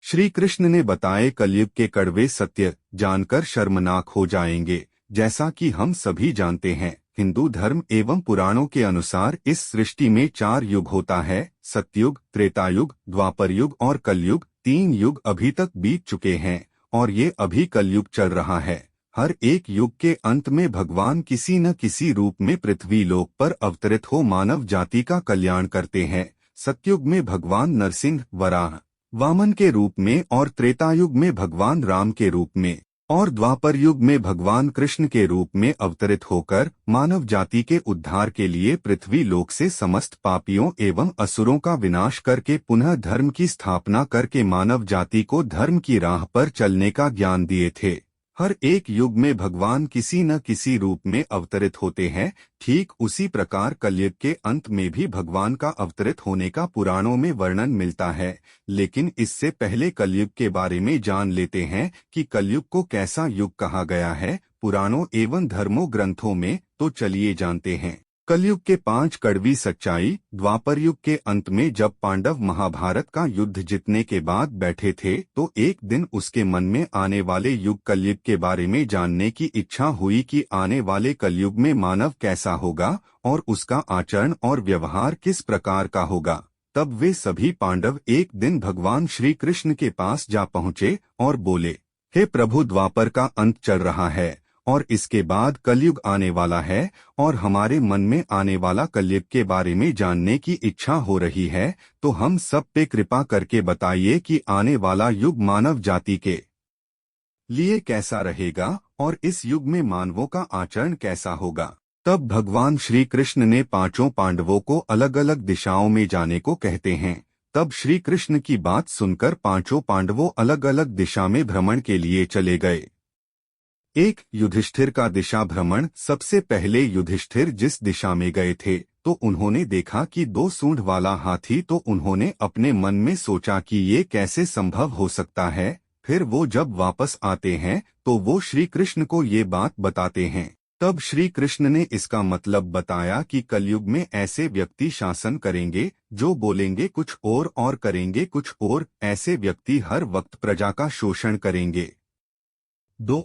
श्री कृष्ण ने बताए कलयुग के कड़वे सत्य जानकर शर्मनाक हो जाएंगे। जैसा कि हम सभी जानते हैं, हिंदू धर्म एवं पुराणों के अनुसार इस सृष्टि में 4 युग होता है। सतयुग, त्रेतायुग, द्वापर युग और कलयुग। 3 युग अभी तक बीत चुके हैं और ये अभी कलयुग चल रहा है। हर एक युग के अंत में भगवान किसी न किसी रूप में पृथ्वी लोक पर अवतरित हो मानव जाति का कल्याण करते हैं। सतयुग में भगवान नरसिंह, वराह, वामन के रूप में और त्रेतायुग में भगवान राम के रूप में और द्वापर युग में भगवान कृष्ण के रूप में अवतरित होकर मानव जाति के उद्धार के लिए पृथ्वी लोक से समस्त पापियों एवं असुरों का विनाश करके पुनः धर्म की स्थापना करके मानव जाति को धर्म की राह पर चलने का ज्ञान दिए थे। हर एक युग में भगवान किसी न किसी रूप में अवतरित होते हैं। ठीक उसी प्रकार कलयुग के अंत में भी भगवान का अवतरित होने का पुराणों में वर्णन मिलता है। लेकिन इससे पहले कलयुग के बारे में जान लेते हैं कि कलयुग को कैसा युग कहा गया है पुराणों एवं धर्मों ग्रंथों में। तो चलिए जानते हैं कलयुग के 5 कड़वी सच्चाई। द्वापर युग के अंत में जब पांडव महाभारत का युद्ध जीतने के बाद बैठे थे तो एक दिन उसके मन में आने वाले युग कलयुग के बारे में जानने की इच्छा हुई कि आने वाले कलयुग में मानव कैसा होगा और उसका आचरण और व्यवहार किस प्रकार का होगा। तब वे सभी पांडव एक दिन भगवान श्री कृष्ण के पास जा पहुँचे और बोले, हे प्रभु, द्वापर का अंत चल रहा है और इसके बाद कलयुग आने वाला है और हमारे मन में आने वाला कलयुग के बारे में जानने की इच्छा हो रही है। तो हम सब पे कृपा करके बताइए कि आने वाला युग मानव जाति के लिए कैसा रहेगा और इस युग में मानवों का आचरण कैसा होगा। तब भगवान श्री कृष्ण ने 5 पांडवों को अलग अलग दिशाओं में जाने को कहते हैं। तब श्री कृष्ण की बात सुनकर 5 पांडवों अलग अलग दिशा में भ्रमण के लिए चले गए। 1. युधिष्ठिर का दिशा भ्रमण। सबसे पहले युधिष्ठिर जिस दिशा में गए थे तो उन्होंने देखा कि 2 सूंड वाला हाथी। तो उन्होंने अपने मन में सोचा कि ये कैसे संभव हो सकता है। फिर वो जब वापस आते हैं तो वो श्री कृष्ण को ये बात बताते हैं। तब श्री कृष्ण ने इसका मतलब बताया कि कलयुग में ऐसे व्यक्ति शासन करेंगे जो बोलेंगे कुछ और करेंगे कुछ और। ऐसे व्यक्ति हर वक्त प्रजा का शोषण करेंगे। 2.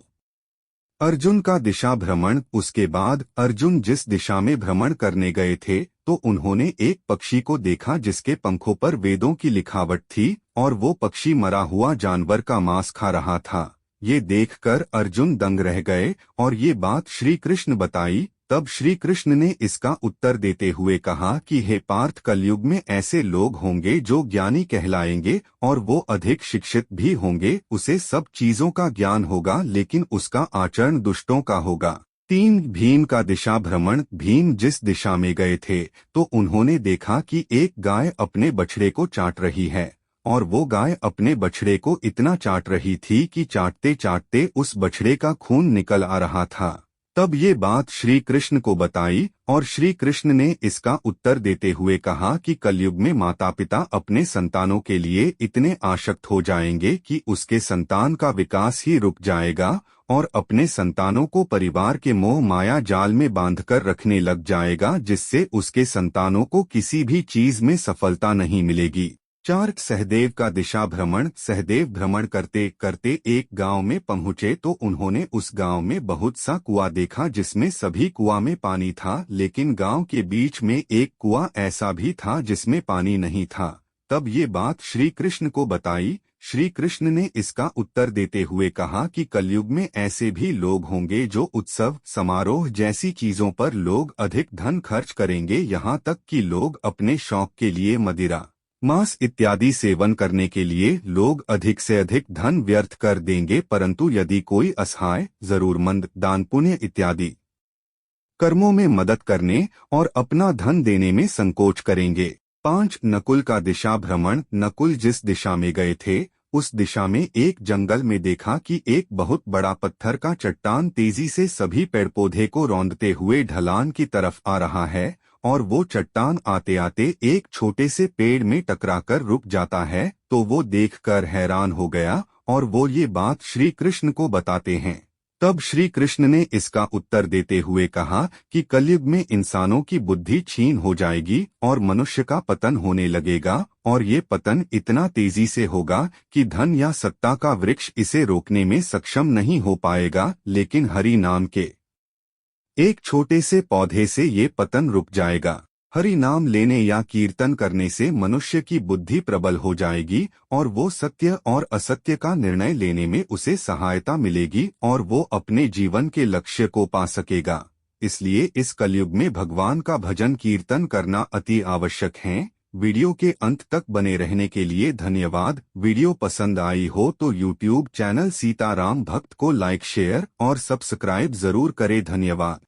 अर्जुन का दिशा भ्रमण। उसके बाद अर्जुन जिस दिशा में भ्रमण करने गए थे तो उन्होंने एक पक्षी को देखा जिसके पंखों पर वेदों की लिखावट थी और वो पक्षी मरा हुआ जानवर का मांस खा रहा था। ये देखकर अर्जुन दंग रह गए और ये बात श्री कृष्ण बताई। तब श्री कृष्ण ने इसका उत्तर देते हुए कहा कि हे पार्थ, कलयुग में ऐसे लोग होंगे जो ज्ञानी कहलाएंगे और वो अधिक शिक्षित भी होंगे। उसे सब चीजों का ज्ञान होगा लेकिन उसका आचरण दुष्टों का होगा। 3. भीम का दिशा भ्रमण। भीम जिस दिशा में गए थे तो उन्होंने देखा कि एक गाय अपने बछड़े को चाट रही है और वो गाय अपने बछड़े को इतना चाट रही थी कि चाटते चाटते उस बछड़े का खून निकल आ रहा था। तब ये बात श्री कृष्ण को बताई और श्री कृष्ण ने इसका उत्तर देते हुए कहा कि कलयुग में माता पिता अपने संतानों के लिए इतने आसक्त हो जाएंगे कि उसके संतान का विकास ही रुक जाएगा और अपने संतानों को परिवार के मोह माया जाल में बांधकर रखने लग जाएगा, जिससे उसके संतानों को किसी भी चीज में सफलता नहीं मिलेगी। 4. सहदेव का दिशा भ्रमण। सहदेव भ्रमण करते करते एक गांव में पहुंचे तो उन्होंने उस गांव में बहुत सा कुआं देखा जिसमें सभी कुआं में पानी था, लेकिन गांव के बीच में एक कुआं ऐसा भी था जिसमें पानी नहीं था। तब ये बात श्री कृष्ण को बताई। श्री कृष्ण ने इसका उत्तर देते हुए कहा कि कलयुग में ऐसे भी लोग होंगे जो उत्सव समारोह जैसी चीजों पर लोग अधिक धन खर्च करेंगे, यहाँ तक कि लोग अपने शौक के लिए मदिरा, मांस इत्यादि सेवन करने के लिए लोग अधिक से अधिक धन व्यर्थ कर देंगे, परंतु यदि कोई असहाय, जरूरतमंद, दान पुण्य इत्यादि कर्मों में मदद करने और अपना धन देने में संकोच करेंगे। 5. नकुल का दिशा भ्रमण। नकुल जिस दिशा में गए थे उस दिशा में एक जंगल में देखा कि एक बहुत बड़ा पत्थर का चट्टान तेजी से सभी पेड़ पौधे को रौंदते हुए ढलान की तरफ आ रहा है और वो चट्टान आते आते एक छोटे से पेड़ में टकराकर रुक जाता है। तो वो देखकर हैरान हो गया और वो ये बात श्री कृष्ण को बताते हैं। तब श्री कृष्ण ने इसका उत्तर देते हुए कहा कि कलयुग में इंसानों की बुद्धि क्षीण हो जाएगी और मनुष्य का पतन होने लगेगा, और ये पतन इतना तेजी से होगा कि धन या सत्ता का वृक्ष इसे रोकने में सक्षम नहीं हो पाएगा, लेकिन हरि नाम के एक छोटे से पौधे से ये पतन रुक जाएगा। हरि नाम लेने या कीर्तन करने से मनुष्य की बुद्धि प्रबल हो जाएगी और वो सत्य और असत्य का निर्णय लेने में उसे सहायता मिलेगी और वो अपने जीवन के लक्ष्य को पा सकेगा। इसलिए इस कलयुग में भगवान का भजन कीर्तन करना अति आवश्यक है। वीडियो के अंत तक बने रहने के लिए धन्यवाद। वीडियो पसंद आई हो तो YouTube चैनल सीताराम भक्त को लाइक, शेयर और सब्सक्राइब जरूर करें। धन्यवाद।